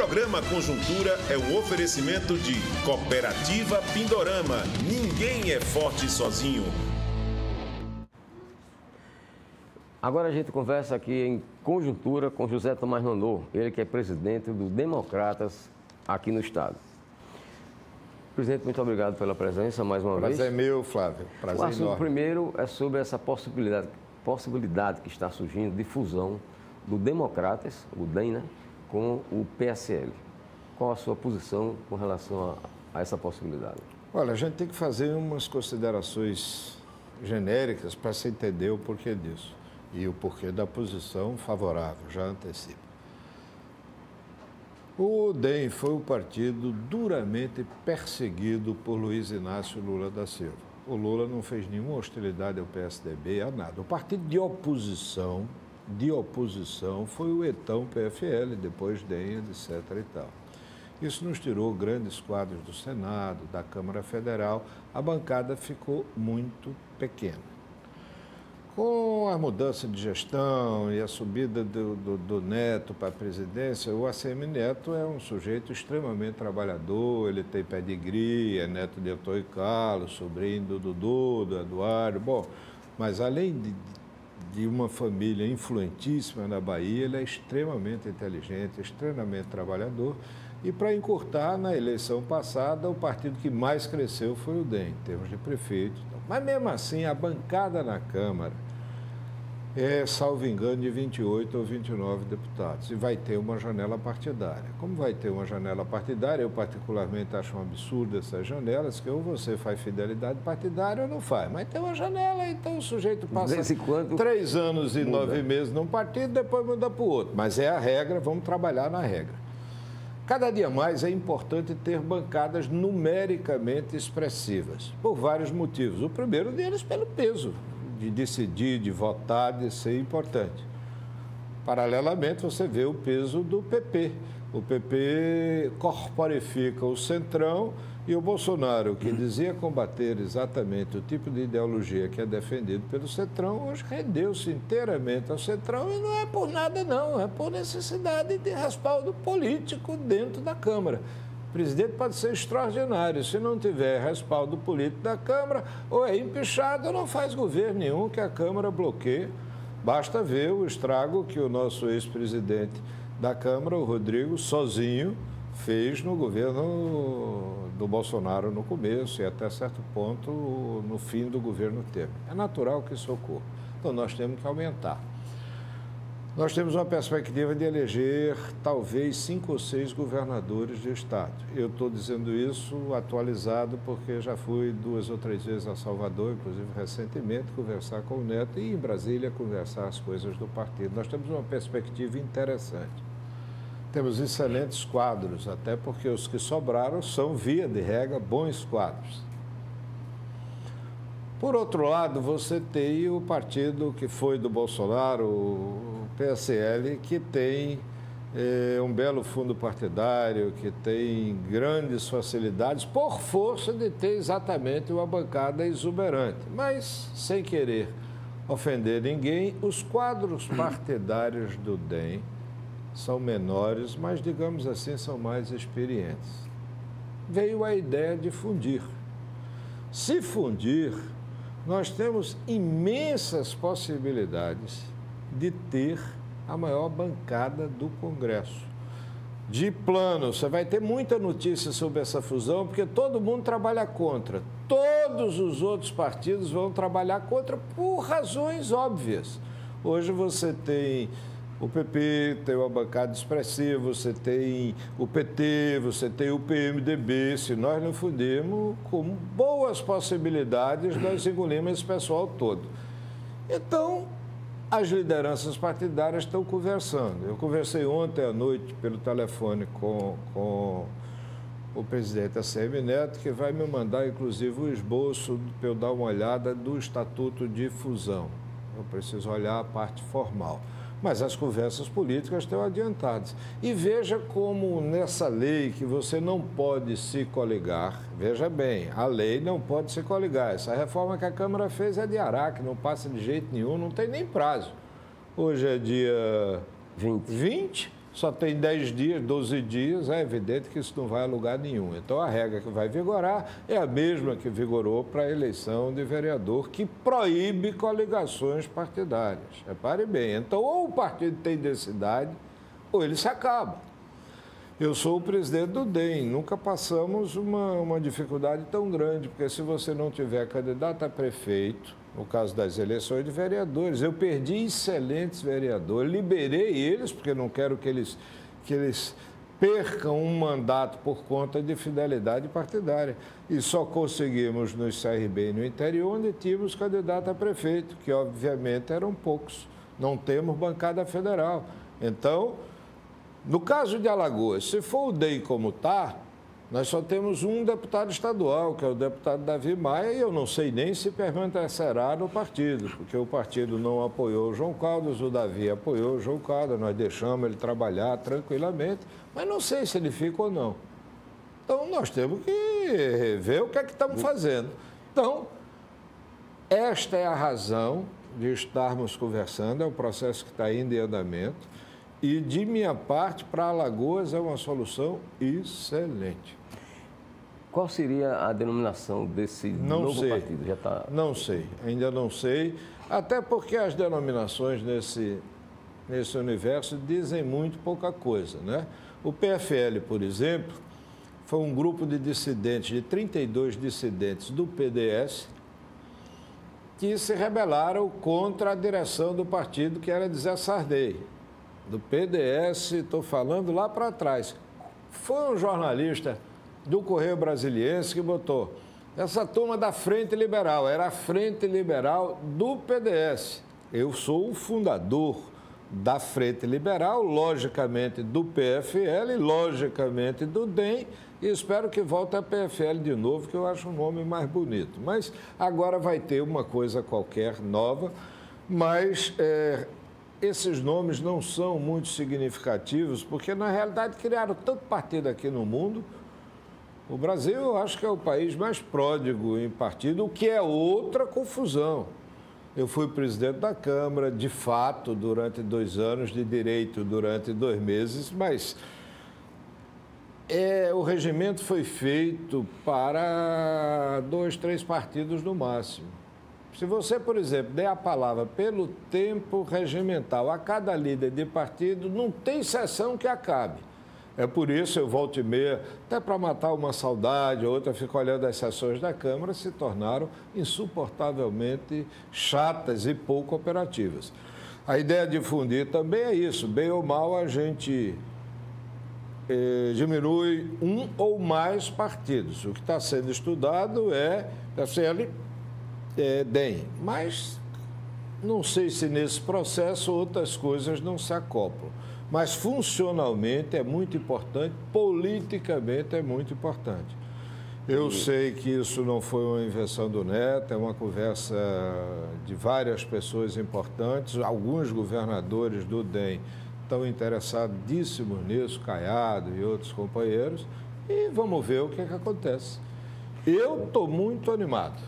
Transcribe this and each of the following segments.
programa Conjuntura é um oferecimento de Cooperativa Pindorama. Ninguém é forte sozinho. Agora a gente conversa aqui em Conjuntura com José Tomás Nonô, ele que é presidente do Democratas aqui no estado. Presidente, muito obrigado pela presença mais uma vez. Prazer é meu, Flávio. Prazer o assunto enorme. primeiro é sobre essa possibilidade que está surgindo de fusão do Democratas, o DEM, né, com o PSL. Qual a sua posição com relação a essa possibilidade? Olha, a gente tem que fazer umas considerações genéricas para se entender o porquê disso. E o porquê da posição favorável, já antecipo. O DEM foi o partido duramente perseguido por Luiz Inácio Lula da Silva. O Lula não fez nenhuma hostilidade ao PSDB, a nada. O partido de oposição foi o então PFL, depois DEM, etc. e tal. Isso nos tirou grandes quadros do Senado, da Câmara Federal. A bancada ficou muito pequena. Com a mudança de gestão e a subida do Neto para a presidência, o ACM Neto é um sujeito extremamente trabalhador, ele tem pedigree, é neto de Antônio Carlos, sobrinho do Dudu, do Eduardo. Bom, mas além de uma família influentíssima na Bahia, ele é extremamente inteligente, extremamente trabalhador. E para encurtar, na eleição passada, o partido que mais cresceu foi o DEM, em termos de prefeito. Mas mesmo assim, a bancada na Câmara é, salvo engano, de 28 ou 29 deputados. E vai ter uma janela partidária. Como vai ter uma janela partidária, eu particularmente acho um absurdo essas janelas, que ou você faz fidelidade partidária ou não faz. Mas tem uma janela, então o sujeito passa 3 anos e 9 meses num partido, depois muda para o outro. Mas é a regra, vamos trabalhar na regra. Cada dia mais é importante ter bancadas numericamente expressivas, por vários motivos. O primeiro deles pelo peso, de decidir, de votar, de ser importante. Paralelamente, você vê o peso do PP. O PP corporifica o Centrão e o Bolsonaro, que dizia combater exatamente o tipo de ideologia que é defendido pelo Centrão, hoje rendeu-se inteiramente ao Centrão e não é por nada não, é por necessidade de respaldo político dentro da Câmara. O presidente pode ser extraordinário, se não tiver respaldo político da Câmara, ou é empichado ou não faz governo nenhum que a Câmara bloqueie. Basta ver o estrago que o nosso ex-presidente da Câmara, o Rodrigo, sozinho, fez no governo do Bolsonaro no começo e até certo ponto no fim do governo Temer. É natural que isso ocorra. Então, nós temos que aumentar. Nós temos uma perspectiva de eleger talvez 5 ou 6 governadores de estado. Eu estou dizendo isso atualizado porque já fui 2 ou 3 vezes a Salvador, inclusive recentemente, conversar com o Neto e em Brasília conversar as coisas do partido. Nós temos uma perspectiva interessante. Temos excelentes quadros, até porque os que sobraram são, via de regra, bons quadros. Por outro lado, você tem o partido que foi do Bolsonaro, o PSL, que tem um belo fundo partidário, que tem grandes facilidades, por força de ter exatamente uma bancada exuberante. Mas, sem querer ofender ninguém, os quadros partidários do DEM são menores, mas, digamos assim, são mais experientes. Veio a ideia de fundir. Se fundir, nós temos imensas possibilidades de ter a maior bancada do Congresso. De plano, você vai ter muita notícia sobre essa fusão, porque todo mundo trabalha contra. Todos os outros partidos vão trabalhar contra por razões óbvias. Hoje você tem o PP, tem uma bancada expressiva, você tem o PT, você tem o PMDB. Se nós não fundirmos, com boas possibilidades, nós engolimos esse pessoal todo. Então, as lideranças partidárias estão conversando. Eu conversei ontem à noite pelo telefone com o presidente da ACM Neto, que vai me mandar, inclusive, o esboço para eu dar uma olhada do Estatuto de Fusão. Eu preciso olhar a parte formal. Mas as conversas políticas estão adiantadas. E veja como nessa lei que você não pode se coligar, veja bem, a lei não pode se coligar. Essa reforma que a Câmara fez é de Araque, não passa de jeito nenhum, não tem nem prazo. Hoje é dia 20. só tem 10 dias, 12 dias, é evidente que isso não vai a lugar nenhum. Então, a regra que vai vigorar é a mesma que vigorou para a eleição de vereador, que proíbe coligações partidárias. Repare bem, então, ou o partido tem densidade, ou ele se acaba. Eu sou o presidente do DEM, nunca passamos uma dificuldade tão grande, porque se você não tiver candidato a prefeito, no caso das eleições de vereadores, eu perdi excelentes vereadores, liberei eles, porque não quero que eles percam um mandato por conta de fidelidade partidária. E só conseguimos nos CRB no interior, onde tínhamos candidato a prefeito, que obviamente eram poucos. Não temos bancada federal. Então, no caso de Alagoas, se for o DEM como está, nós só temos um deputado estadual, que é o deputado Davi Maia, e eu não sei nem se permanecerá no partido, porque o partido não apoiou o João Caldas, o Davi apoiou o João Caldas, nós deixamos ele trabalhar tranquilamente, mas não sei se ele fica ou não. Então, nós temos que ver o que é que estamos fazendo. Então, esta é a razão de estarmos conversando, é um processo que está ainda em andamento, e de minha parte, para Alagoas, é uma solução excelente. Qual seria a denominação desse novo partido? Já tá... Não sei, ainda não sei, até porque as denominações nesse universo dizem muito pouca coisa, né? O PFL, por exemplo, foi um grupo de dissidentes, de 32 dissidentes do PDS, que se rebelaram contra a direção do partido, que era de Zé Sarney. Do PDS, estou falando lá para trás. Foi um jornalista do Correio Brasiliense que botou essa turma da Frente Liberal, era a Frente Liberal do PDS. Eu sou o fundador da Frente Liberal, logicamente do PFL, logicamente do DEM, e espero que volte a PFL de novo, que eu acho um nome mais bonito. Mas agora vai ter uma coisa qualquer nova, mas esses nomes não são muito significativos, porque na realidade criaram tanto partido aqui no mundo. O Brasil, eu acho que é o país mais pródigo em partido, o que é outra confusão. Eu fui presidente da Câmara, de fato, durante 2 anos, de direito durante 2 meses, mas o regimento foi feito para 2, 3 partidos no máximo. Se você, por exemplo, der a palavra pelo tempo regimental a cada líder de partido, não tem sessão que acabe. É por isso, eu volto e meia, até para matar uma saudade, outra fica olhando as sessões da Câmara, se tornaram insuportavelmente chatas e pouco operativas. A ideia de fundir também é isso, bem ou mal a gente diminui um ou mais partidos. O que está sendo estudado é PFL, DEM, mas não sei se nesse processo outras coisas não se acoplam. Mas funcionalmente é muito importante, politicamente é muito importante. Eu sei que isso não foi uma invenção do Neto, é uma conversa de várias pessoas importantes, alguns governadores do DEM estão interessadíssimos nisso, Caiado e outros companheiros, e vamos ver o que acontece. Eu estou muito animado.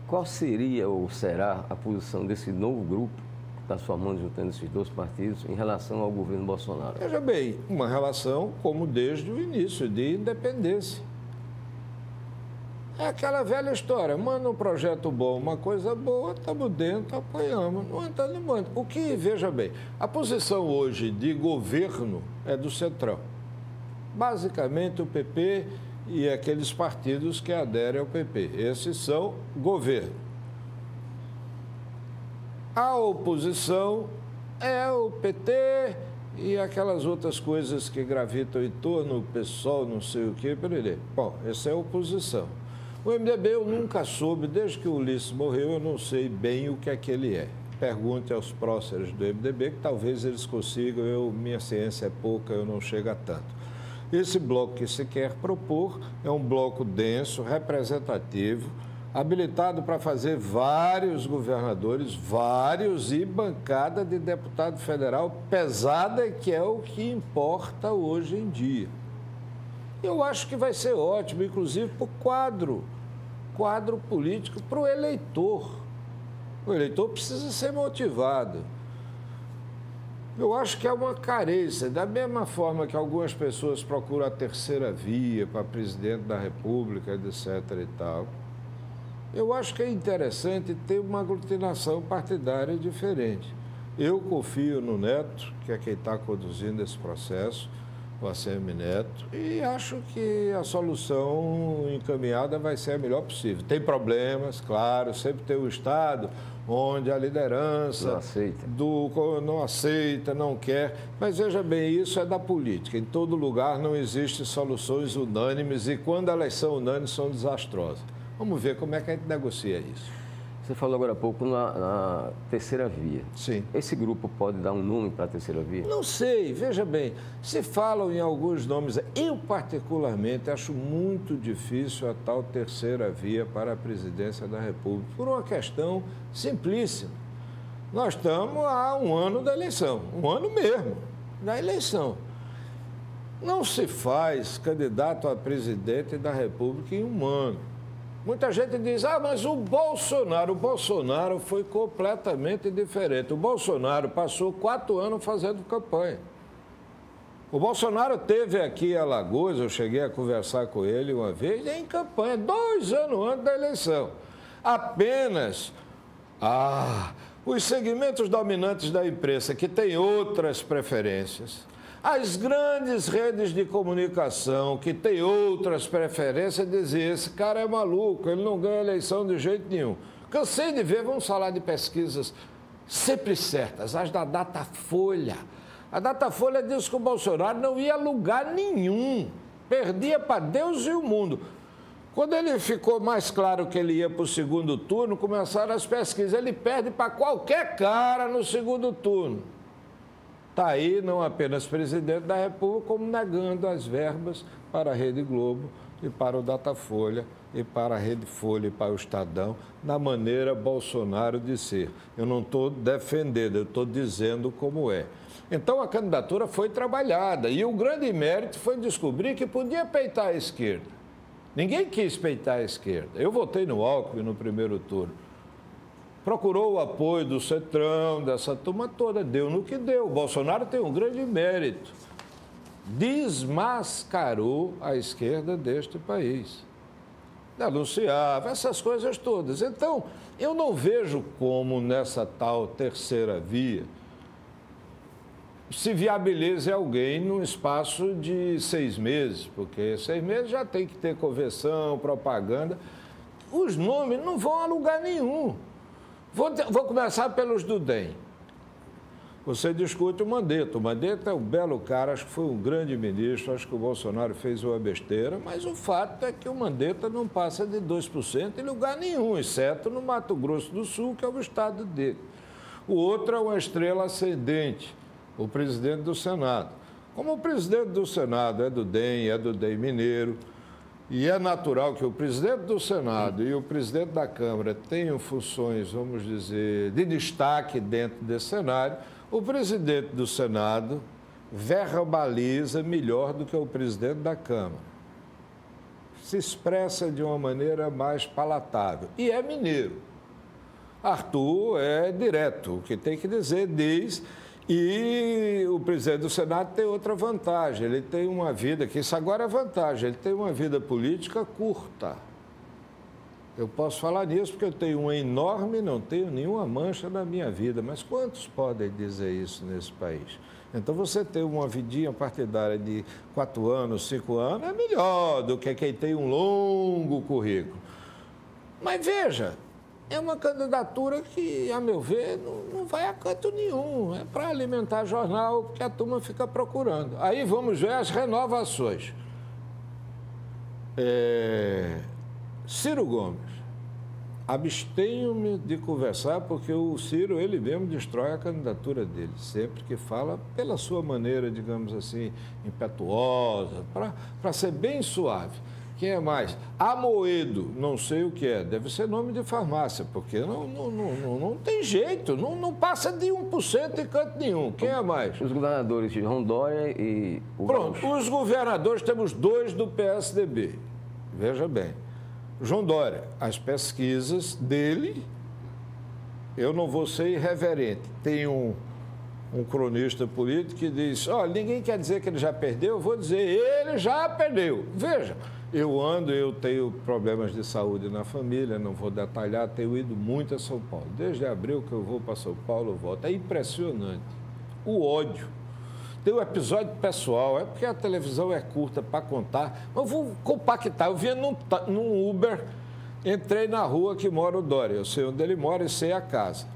Qual seria ou será a posição desse novo grupo que está se formando, juntando esses 2 partidos, em relação ao governo Bolsonaro? Veja bem, uma relação como desde o início, de independência. É aquela velha história, manda um projeto bom, uma coisa boa, estamos dentro, apoiamos, não anda, não manda. O que, veja bem, a posição hoje de governo é do Centrão. Basicamente o PP e aqueles partidos que aderem ao PP. Esses são governo. A oposição é o PT e aquelas outras coisas que gravitam em torno, o PSOL, não sei o quê, pererê. Bom, essa é a oposição. O MDB eu nunca soube, desde que o Ulisses morreu, eu não sei bem o que é que ele é. Pergunte aos próceres do MDB, que talvez eles consigam, minha ciência é pouca, eu não chego a tanto. Esse bloco que se quer propor é um bloco denso, representativo, habilitado para fazer vários governadores, e bancada de deputado federal pesada, que é o que importa hoje em dia. Eu acho que vai ser ótimo, inclusive para o quadro político, para o eleitor. O eleitor precisa ser motivado. Eu acho que é uma carência, da mesma forma que algumas pessoas procuram a terceira via para presidente da República, etc. e tal. Eu acho que é interessante ter uma aglutinação partidária diferente. Eu confio no Neto, que é quem está conduzindo esse processo, o ACM Neto, e acho que a solução encaminhada vai ser a melhor possível. Tem problemas, claro, sempre tem o Estado onde a liderança não aceita, não quer. Mas veja bem, isso é da política. Em todo lugar não existem soluções unânimes e quando elas são unânimes são desastrosas. Vamos ver como é que a gente negocia isso. Você falou agora há pouco na terceira via. Sim. Esse grupo pode dar um nome para a terceira via? Não sei, veja bem, se falam em alguns nomes, eu particularmente acho muito difícil a tal terceira via para a presidência da República, por uma questão simplíssima. Nós estamos há um ano da eleição, um ano mesmo da eleição. Não se faz candidato a presidente da República em um ano. Muita gente diz, mas o Bolsonaro foi completamente diferente. O Bolsonaro passou 4 anos fazendo campanha. O Bolsonaro teve aqui em Alagoas, eu cheguei a conversar com ele uma vez, em campanha, 2 anos antes da eleição. Apenas os segmentos dominantes da imprensa, que têm outras preferências, as grandes redes de comunicação, que têm outras preferências, diziam, esse cara é maluco, ele não ganha eleição de jeito nenhum. Cansei de ver, vamos falar de pesquisas sempre certas, as da Datafolha. A Datafolha disse que o Bolsonaro não ia a lugar nenhum, perdia para Deus e o mundo. Quando ele ficou mais claro que ele ia para o segundo turno, começaram as pesquisas, ele perde para qualquer cara no segundo turno. Está aí não apenas presidente da República, como negando as verbas para a Rede Globo e para o Datafolha e para a Rede Folha e para o Estadão, na maneira Bolsonaro de ser. Eu não estou defendendo, eu estou dizendo como é. Então a candidatura foi trabalhada e o grande mérito foi descobrir que podia peitar a esquerda. Ninguém quis peitar a esquerda. Eu votei no Alckmin no primeiro turno. Procurou o apoio do Centrão, dessa turma toda, deu no que deu. O Bolsonaro tem um grande mérito. Desmascarou a esquerda deste país. Denunciava, essas coisas todas. Então, eu não vejo como nessa tal terceira via se viabilize alguém num espaço de 6 meses, porque 6 meses já tem que ter convenção, propaganda. Os nomes não vão a lugar nenhum. Vou começar pelos do DEM. Você discute o Mandetta. O Mandetta é um belo cara, acho que foi um grande ministro, acho que o Bolsonaro fez uma besteira, mas o fato é que o Mandetta não passa de 2% em lugar nenhum, exceto no Mato Grosso do Sul, que é o estado dele. O outro é uma estrela ascendente, o presidente do Senado. Como o presidente do Senado é do DEM mineiro, e é natural que o presidente do Senado e o presidente da Câmara tenham funções, vamos dizer, de destaque dentro desse cenário, o presidente do Senado verbaliza melhor do que o presidente da Câmara. Se expressa de uma maneira mais palatável. E é mineiro. Arthur é direto, o que tem que dizer diz. E o presidente do Senado tem outra vantagem, ele tem uma vida, que isso agora é vantagem, ele tem uma vida política curta. Eu posso falar nisso porque eu tenho uma enorme, não tenho nenhuma mancha na minha vida, mas quantos podem dizer isso nesse país? Então você ter uma vidinha partidária de 4 anos, 5 anos, é melhor do que quem tem um longo currículo. Mas veja, é uma candidatura que, a meu ver, não vai a canto nenhum. É para alimentar jornal, porque a turma fica procurando. Aí vamos ver as renovações. Ciro Gomes. Abstenho-me de conversar, porque o Ciro, ele mesmo destrói a candidatura dele. Sempre que fala, pela sua maneira, digamos assim, impetuosa, para ser bem suave. Quem é mais? Amoedo, não sei o que é, deve ser nome de farmácia, porque não tem jeito, não passa de 1% em canto nenhum. Quem é mais? Os governadores de Rondônia e o Pronto, Gaúcho. Os governadores, temos 2 do PSDB, veja bem. João Dória, as pesquisas dele, eu não vou ser irreverente, tem um cronista político que diz, olha, ninguém quer dizer que ele já perdeu, eu vou dizer, ele já perdeu. Veja, eu tenho problemas de saúde na família, não vou detalhar, tenho ido muito a São Paulo. Desde abril que eu vou para São Paulo, eu volto. É impressionante. O ódio. Tem um episódio pessoal, é porque a televisão é curta para contar, mas eu vou compactar. Eu vinha num Uber, entrei na rua que mora o Dória, eu sei onde ele mora e sei a casa.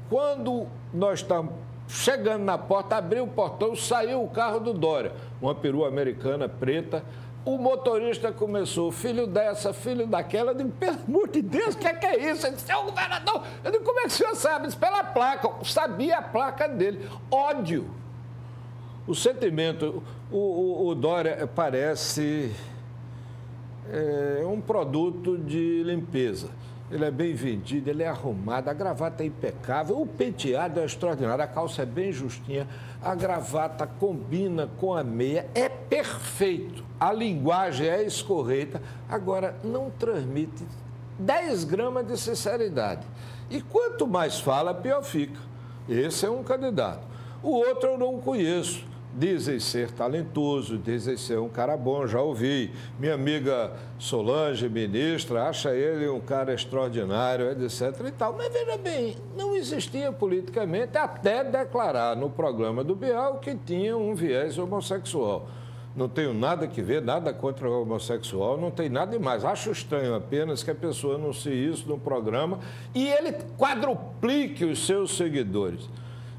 Quando nós estamos chegando na porta, abri o portão, saiu o carro do Dória, uma perua americana preta. O motorista começou, filho dessa, filho daquela. Eu digo, pelo amor de Deus, o que é isso? Ele disse, é o governador. Eu digo, como é que o senhor sabe? Ele disse, pela placa. Eu sabia a placa dele. Ódio. O sentimento, o Dória parece um produto de limpeza. Ele é bem vendido, ele é arrumado, a gravata é impecável, o penteado é extraordinário, a calça é bem justinha, a gravata combina com a meia, é perfeito. A linguagem é escorreita, agora não transmite 10 gramas de sinceridade. E quanto mais fala, pior fica. Esse é um candidato. O outro eu não conheço. Dizem ser talentoso, dizem ser um cara bom, já ouvi. Minha amiga Solange, ministra, acha ele um cara extraordinário, etc. e tal. Mas veja bem, não existia politicamente até declarar no programa do Bial que tinha um viés homossexual. Não tenho nada que ver, nada contra o homossexual, não tem nada demais. Acho estranho apenas que a pessoa anuncie isso no programa e ele quadruplique os seus seguidores.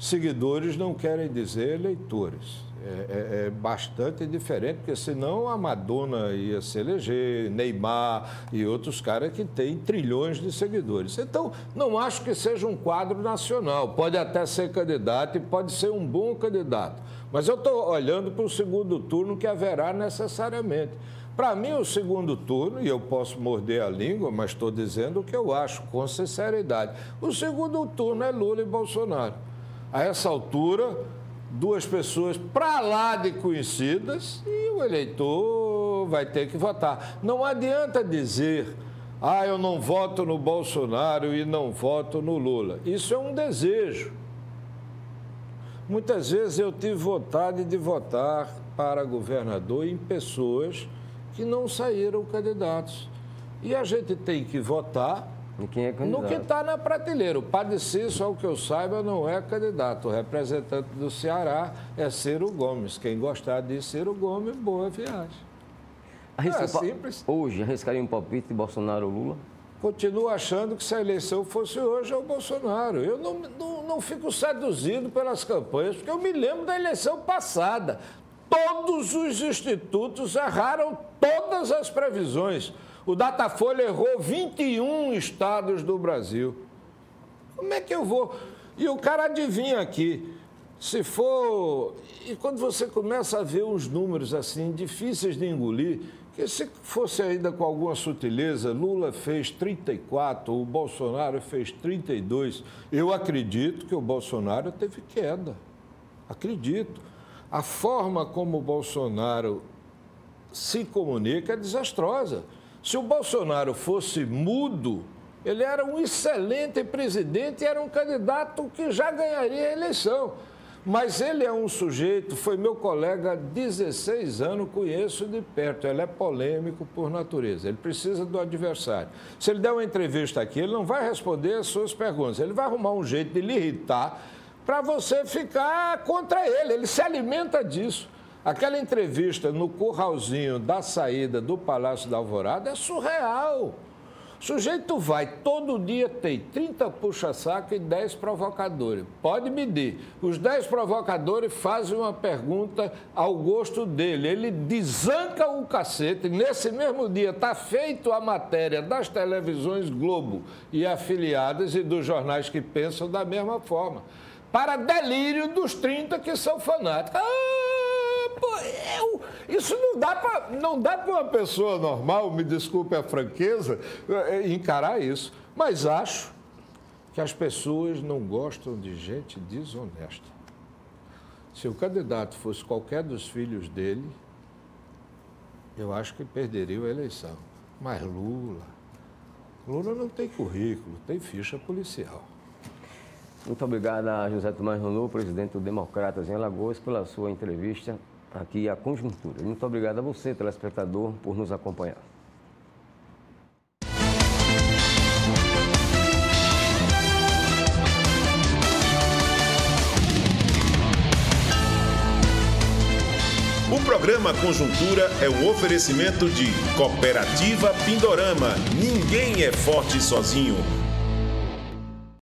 Seguidores não querem dizer eleitores. É bastante diferente, porque senão a Madonna ia se eleger, Neymar e outros caras que têm trilhões de seguidores. Então, não acho que seja um quadro nacional. Pode até ser candidato e pode ser um bom candidato. Mas eu estou olhando para o segundo turno que haverá necessariamente. Para mim, o segundo turno, e eu posso morder a língua, mas estou dizendo o que eu acho, com sinceridade. O segundo turno é Lula e Bolsonaro. A essa altura, duas pessoas para lá de conhecidas e o eleitor vai ter que votar. Não adianta dizer, eu não voto no Bolsonaro e não voto no Lula. Isso é um desejo. Muitas vezes eu tive vontade de votar para governador em pessoas que não saíram candidatos. E a gente tem que votar no que está na prateleira. O Padre Cícero, ao que eu saiba, não é candidato. O representante do Ceará é Ciro Gomes. Quem gostar de Ciro Gomes, boa viagem. É simples. Hoje, arriscaria um palpite de Bolsonaro ou Lula? Continuo achando que se a eleição fosse hoje, é o Bolsonaro. Eu não fico seduzido pelas campanhas, porque eu me lembro da eleição passada. Todos os institutos erraram todas as previsões. O Datafolha errou 21 estados do Brasil. Como é que eu vou? E o cara adivinha aqui. Se for... E quando você começa a ver uns números assim, difíceis de engolir, que se fosse ainda com alguma sutileza, Lula fez 34, o Bolsonaro fez 32. Eu acredito que o Bolsonaro teve queda. Acredito. A forma como o Bolsonaro se comunica é desastrosa. Se o Bolsonaro fosse mudo, ele era um excelente presidente e era um candidato que já ganharia a eleição. Mas ele é um sujeito, foi meu colega há 16 anos, conheço de perto. Ele é polêmico por natureza, ele precisa do adversário. Se ele der uma entrevista aqui, ele não vai responder as suas perguntas, ele vai arrumar um jeito de lhe irritar para você ficar contra ele, ele se alimenta disso. Aquela entrevista no curralzinho da saída do Palácio da Alvorada é surreal. O sujeito vai, todo dia tem 30 puxa-saco e 10 provocadores. Pode medir. Os 10 provocadores fazem uma pergunta ao gosto dele. Ele desanca o cacete. Nesse mesmo dia está feita a matéria das televisões Globo e afiliadas e dos jornais que pensam da mesma forma. Para delírio dos 30 que são fanáticos. Isso não dá para uma pessoa normal, me desculpe a franqueza, encarar isso. Mas acho que as pessoas não gostam de gente desonesta. Se o candidato fosse qualquer dos filhos dele, eu acho que perderia a eleição. Mas Lula não tem currículo, tem ficha policial. Muito obrigado a José Tomás Renault, presidente do Democratas em Alagoas, pela sua entrevista aqui à Conjuntura. Muito obrigado a você, telespectador, por nos acompanhar. O programa Conjuntura é um oferecimento de Cooperativa Pindorama. Ninguém é forte sozinho.